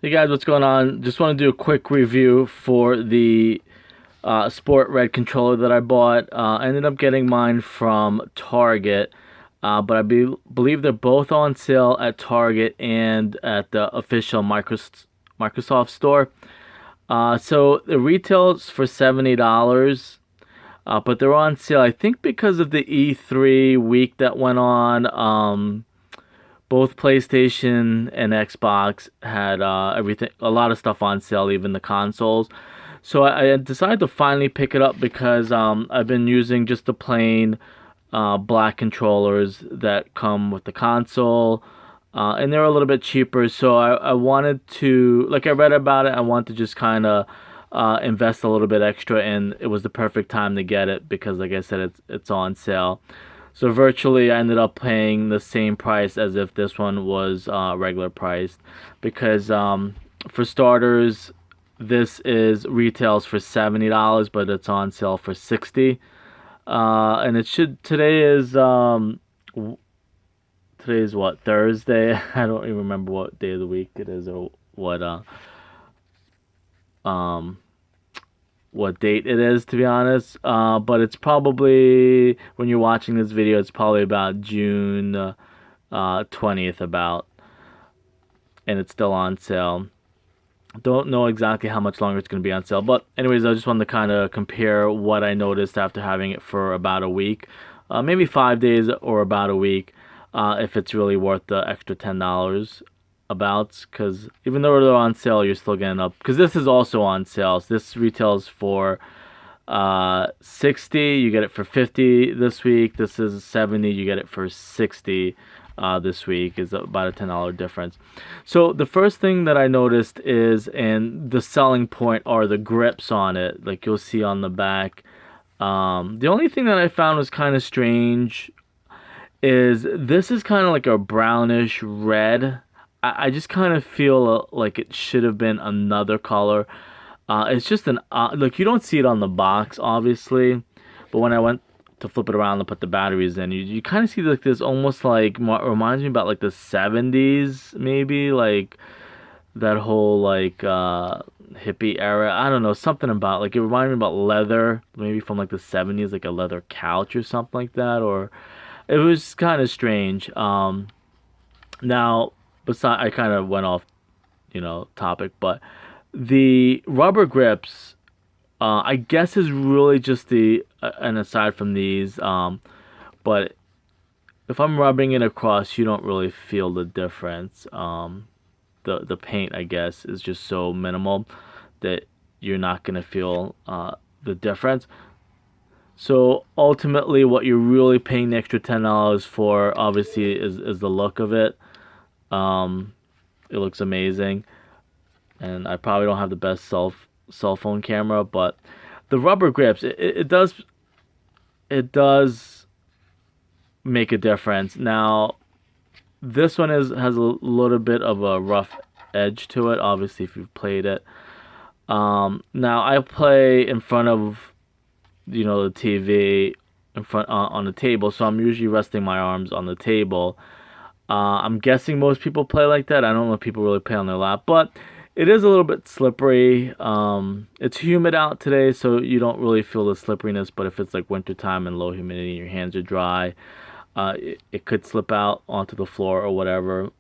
Hey guys, what's going on? Just want to do a quick review for the Sport Red controller that I bought. I ended up getting mine from Target, but believe they're both on sale at Target and at the official Microsoft store. So the retails for $70, but they're on sale. I think because of the E3 week that went on. Both PlayStation and Xbox had everything, a lot of stuff on sale, even the consoles. So I decided to finally pick it up because I've been using just the plain black controllers that come with the console, and they're a little bit cheaper. So I wanted to, like, I read about it. I wanted to just kind of invest a little bit extra, and it was the perfect time to get it because, like I said, it's on sale. So virtually, I ended up paying the same price as if this one was regular priced, because for starters, this is retails for $70, but it's on sale for 60. And it should today is what, Thursday? I don't even remember what day of the week it is or um what date it is, to be honest. But it's probably, when you're watching this video, it's probably about June 20th about, and it's still on sale. Don't know exactly how much longer it's going to be on sale, but anyways, I just wanted to kind of compare what I noticed after having it for about a week, maybe 5 days or about a week, if it's really worth the extra $10 about. Because even though they're on sale, you're still getting up, because this is also on sale. So this retails for 60, you get it for 50 this week. This is 70, you get it for 60 this week. Is about a $10 difference. So the first thing that I noticed is, and the selling point, are the grips on it, like you'll see on the back. The only thing that I found was kind of strange is this is kind of like a brownish red. I just kind of feel like it should have been another color. It's just an like, you don't see it on the box, obviously, but when I went to flip it around and put the batteries in, you kind of see like this, almost like reminds me about like the 70s, maybe, like that whole like hippie era. I don't know, something about, like, it reminded me about leather, maybe from like the 70s, like a leather couch or something like that, or it was kind of strange. Now, beside, I kind of went off, topic, but the rubber grips, I guess, is really just the and aside from these, but if I'm rubbing it across, you don't really feel the difference. The paint, I guess, is just so minimal that you're not gonna feel the difference. So ultimately, what you're really paying the extra $10 for, obviously, is the look of it. Um, it looks amazing, and I probably don't have the best cell phone camera, but the rubber grips, it does make a difference. Now, this one has a little bit of a rough edge to it, obviously, if you've played it. Now I play in front of, the TV, in front on the table, so I'm usually resting my arms on the table. I'm guessing most people play like that. I don't know if people really play on their lap, but it is a little bit slippery. It's humid out today, so you don't really feel the slipperiness. But if it's like wintertime and low humidity and your hands are dry, it could slip out onto the floor or whatever.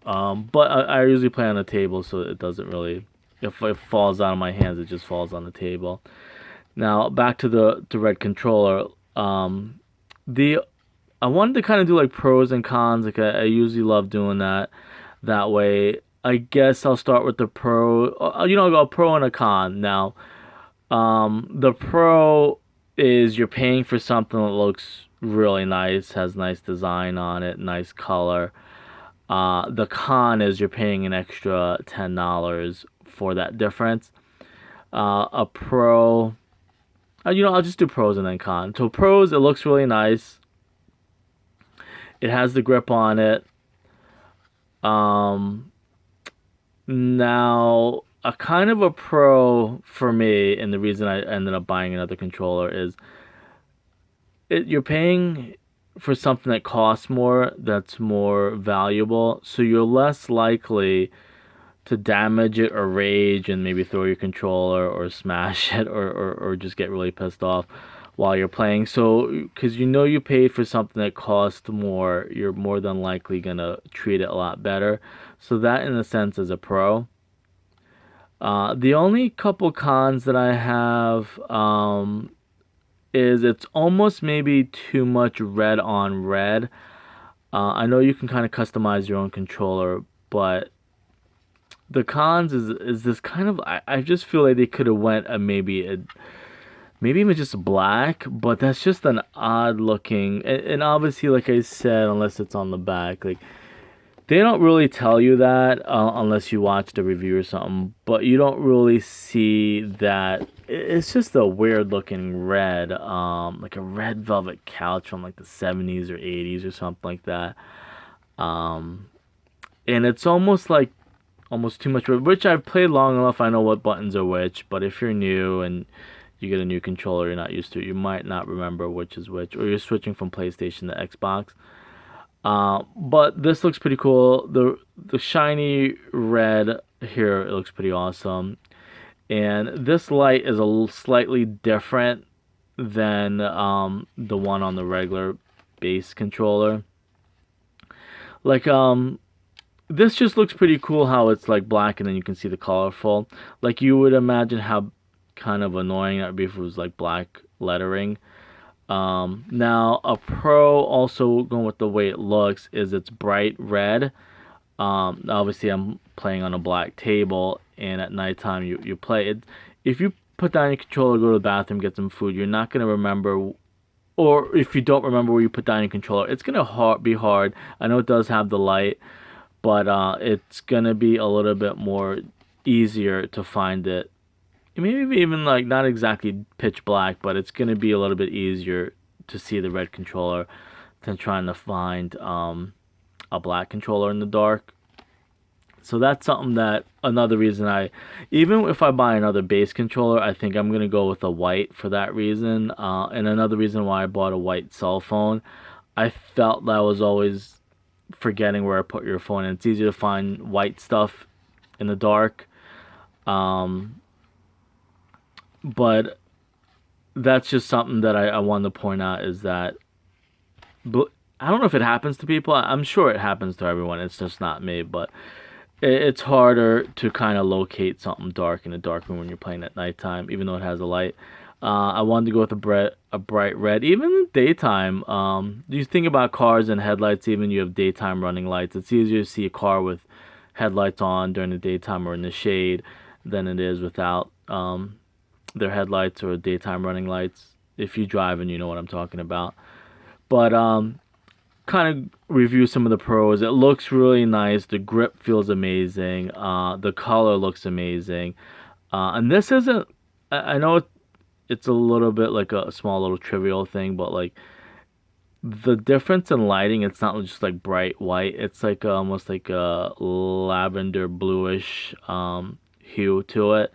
But I usually play on the table, so it doesn't really. If it falls out of my hands, it just falls on the table. Now back to the red controller. The I wanted to kind of do like pros and cons. Like, I usually love doing that way. I guess I'll start with the pro. I'll go a pro and a con. Now, the pro is you're paying for something that looks really nice, has nice design on it, nice color. The con is you're paying an extra $10 for that difference. A pro, I'll just do pros and then con. So pros, it looks really nice. It has the grip on it. Um, Now, a kind of a pro for me, and the reason I ended up buying another controller is, you're paying for something that costs more, that's more valuable, so you're less likely to damage it or rage and maybe throw your controller or smash it or just get really pissed off while you're playing. So, because you know you paid for something that cost more, you're more than likely gonna treat it a lot better. So that, in a sense, is a pro. The only couple cons that I have is it's almost maybe too much red on red. I know you can kind of customize your own controller, but the cons is this kind of I just feel like they could have went maybe even just black, but that's just an odd looking, and obviously, like I said, unless it's on the back, like they don't really tell you that unless you watch the review or something, but you don't really see that. It's just a weird looking red, like a red velvet couch from like the 70s or 80s or something like that. Um, and it's almost too much, which I've played long enough. I know what buttons are which, but if you're new and you get a new controller you're not used to, you might not remember which is which, or you're switching from PlayStation to Xbox. But this looks pretty cool. The shiny red here, it looks pretty awesome. And this light is slightly different than the one on the regular base controller. Like this just looks pretty cool how it's like black and then you can see the colorful. Like you would imagine how kind of annoying that would be if it was like black lettering. Now a pro, also going with the way it looks, is it's bright red. Obviously I'm playing on a black table, and at nighttime you play it. If you put down your controller, go to the bathroom, get some food, you're not gonna remember, or if you don't remember where you put down your controller, it's gonna be hard. I know it does have the light, but it's gonna be a little bit more easier to find it. Maybe even like not exactly pitch black, but it's gonna be a little bit easier to see the red controller than trying to find a black controller in the dark. So that's something that, another reason even if I buy another base controller, I think I'm gonna go with a white for that reason. And another reason why I bought a white cell phone, I felt that I was always forgetting where I put your phone, and it's easier to find white stuff in the dark. But that's just something that I wanted to point out, is that I don't know if it happens to people. I'm sure it happens to everyone. It's just not me, but it's harder to kind of locate something dark in a dark room when you're playing at nighttime, even though it has a light. I wanted to go with a bright red, even in daytime. You think about cars and headlights, even you have daytime running lights. It's easier to see a car with headlights on during the daytime or in the shade than it is without their headlights or daytime running lights. If you drive and you know what I'm talking about. But kind of review some of the pros. It looks really nice. The grip feels amazing. The color looks amazing. And this isn't, I know it's a little bit like a small little trivial thing, but like the difference in lighting, it's not just like bright white. It's like almost like a lavender bluish hue to it.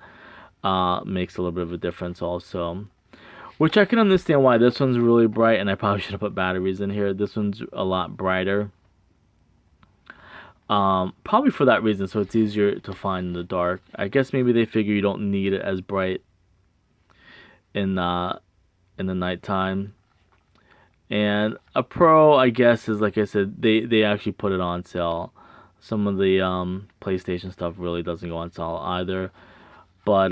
Makes a little bit of a difference also. Which I can understand why this one's really bright, and I probably should have put batteries in here. This one's a lot brighter. Probably for that reason, so it's easier to find in the dark. I guess maybe they figure you don't need it as bright in the nighttime. And a pro, I guess, is like I said, they actually put it on sale. Some of the PlayStation stuff really doesn't go on sale either. But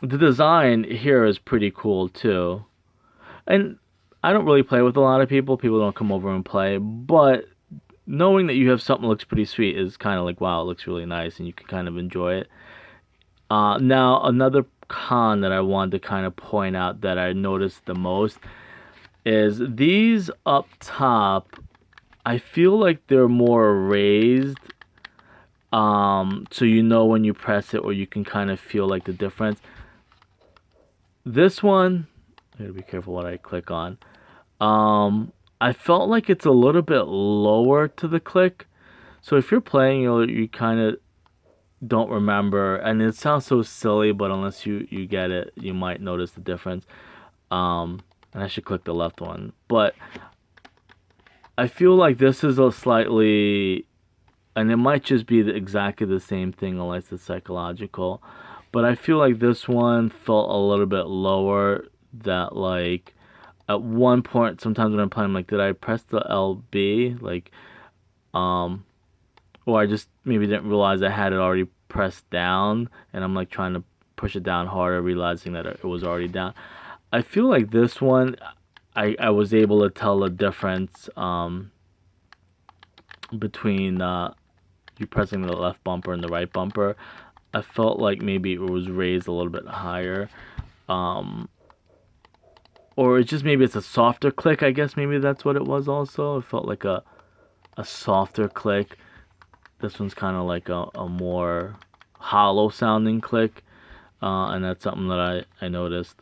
the design here is pretty cool too. And I don't really play with a lot of people. People don't come over and play. But knowing that you have something that looks pretty sweet is kind of like, wow, it looks really nice, and you can kind of enjoy it. Now, another con that I wanted to kind of point out that I noticed the most is these up top, I feel like they're more raised. So you know when you press it, or you can kind of feel like the difference. This one, I gotta be careful what I click on. I felt like it's a little bit lower to the click. So if you're playing, you kind of don't remember, and it sounds so silly, but unless you get it, you might notice the difference. And I should click the left one, but I feel like this is a slightly and it might just be exactly the same thing unless it's psychological. But I feel like this one felt a little bit lower. That like at one point, sometimes when I'm playing, I'm like, did I press the LB? Like, um, or I just maybe didn't realize I had it already pressed down, and I'm like trying to push it down harder, realizing that it was already down. I feel like this one, I was able to tell the difference between you pressing the left bumper and the right bumper. I felt like maybe it was raised a little bit higher. Um, or it's just maybe it's a softer click. I guess maybe that's what it was also. It felt like a softer click. This one's kind of like a more hollow sounding click. And that's something that I noticed.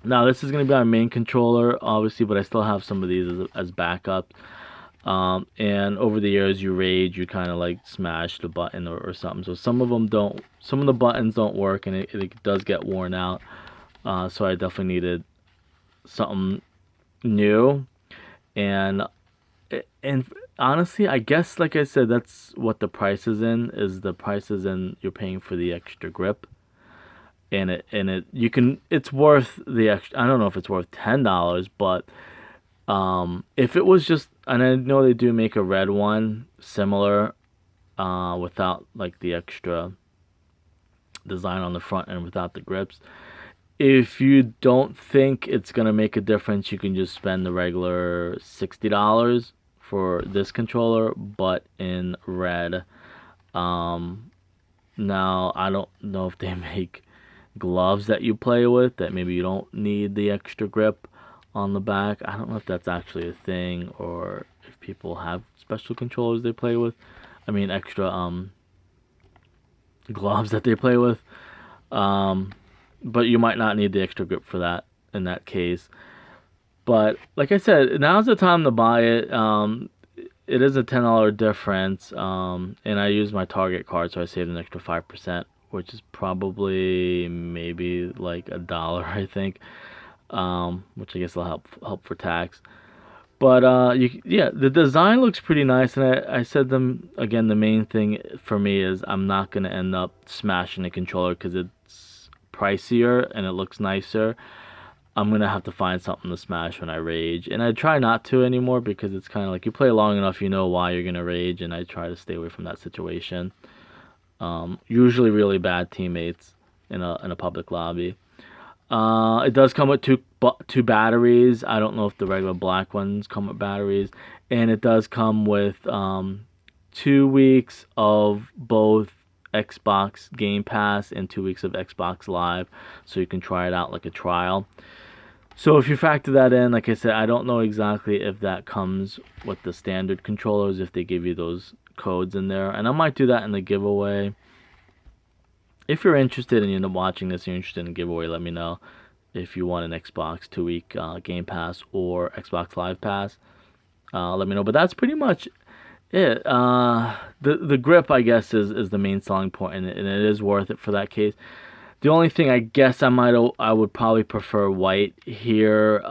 Now, this is going to be our main controller, obviously, but I still have some of these as backups. And over the years, you rage, you kind of like smash the button or something. So some of them don't, some of the buttons don't work, and it does get worn out. So I definitely needed something new. And and honestly, I guess like I said, that's what the price is in. Is the price is in you're paying for the extra grip, and it you can it's worth the extra. I don't know if it's worth $10, but if it was just, and I know they do make a red one similar, without like the extra design on the front and without the grips. If you don't think it's gonna make a difference, you can just spend the regular $60 for this controller, but in red. Um, Now I don't know if they make gloves that you play with that maybe you don't need the extra grip on the back. I don't know if that's actually a thing or if people have special controllers they play with. I mean extra gloves that they play with. Um but you might not need the extra grip for that in that case. But like I said, now's the time to buy it. It is a $10 difference, and I use my Target card, so I saved an extra 5%, which is probably maybe like $1, I think. Which I guess will help for tax. But yeah, the design looks pretty nice, and I said them again. The main thing for me is I'm not gonna end up smashing the controller because it's pricier and it looks nicer. I'm gonna have to find something to smash when I rage, and I try not to anymore because it's kind of like you play long enough, you know why you're gonna rage, and I try to stay away from that situation. Usually, really bad teammates in a public lobby. It does come with two batteries. I don't know if the regular black ones come with batteries, and it does come with 2 weeks of both Xbox Game Pass and 2 weeks of Xbox Live, so you can try it out like a trial. So if you factor that in, like I said, I don't know exactly if that comes with the standard controllers, if they give you those codes in there, and I might do that in the giveaway. If you're interested and you end up watching this, you're interested in the giveaway, let me know if you want an Xbox 2 week Game Pass or Xbox Live Pass. Let me know. But that's pretty much it. The grip, I guess, is the main selling point, and it is worth it for that case. The only thing I guess I would probably prefer white here.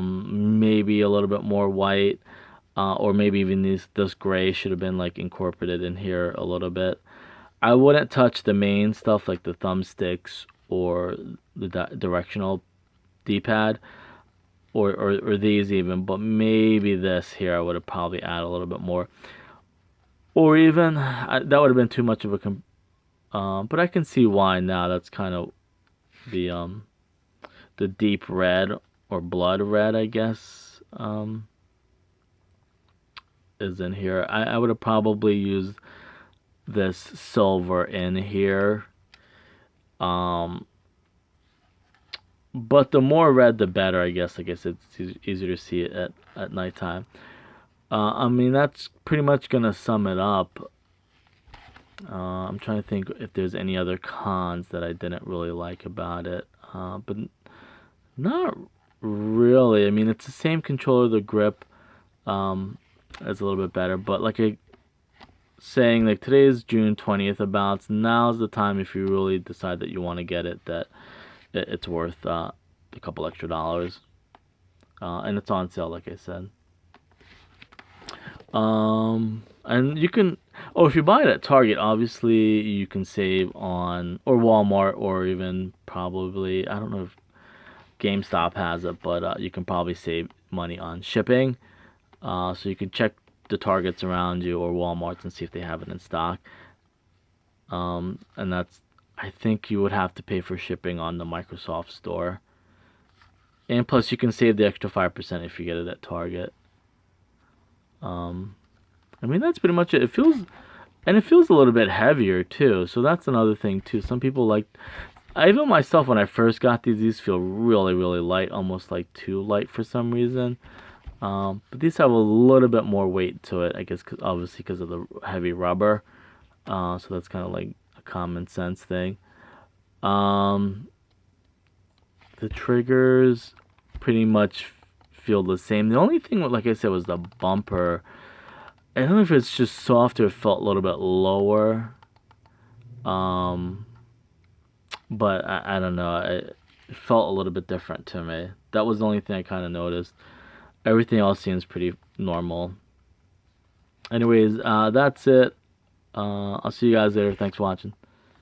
Maybe a little bit more white, or maybe even this gray should have been like incorporated in here a little bit. I wouldn't touch the main stuff like the thumbsticks or the directional D-pad or these even, but maybe this here I would have probably added a little bit more. Or even that would have been too much of a but I can see why now. That's kind of the deep red or blood red, I guess, is in here. I would have probably used this silver in here. But the more red, the better, I guess. I guess it's easier to see it at nighttime. I mean, that's pretty much gonna sum it up. I'm trying to think if there's any other cons that I didn't really like about it. But not really. I mean, it's the same controller. The grip is a little bit better. But like I saying, like today is June 20th about. Now's the time if you really decide that you want to get it, that it's worth a couple extra dollars. And it's on sale, like I said. And you can, oh, if you buy it at Target, obviously you can save on, or Walmart, or even probably, I don't know if GameStop has it, but you can probably save money on shipping. So you can check the Targets around you or Walmarts and see if they have it in stock. And that's, I think you would have to pay for shipping on the Microsoft Store. And plus, you can save the extra 5% if you get it at Target. I mean, that's pretty much it. It feels a little bit heavier too. So that's another thing too. Some people like, I even myself when I first got these feel really, really light, almost like too light for some reason. But these have a little bit more weight to it, I guess, obviously because of the heavy rubber. So that's kind of like a common sense thing. Um, the triggers pretty much feel the same. The only thing, like I said, was the bumper. I don't know if it's just softer. It felt a little bit lower. Um, but I don't know. It felt a little bit different to me. That was the only thing I kind of noticed. Everything else seems pretty normal. Anyways, that's it. I'll see you guys later. Thanks for watching.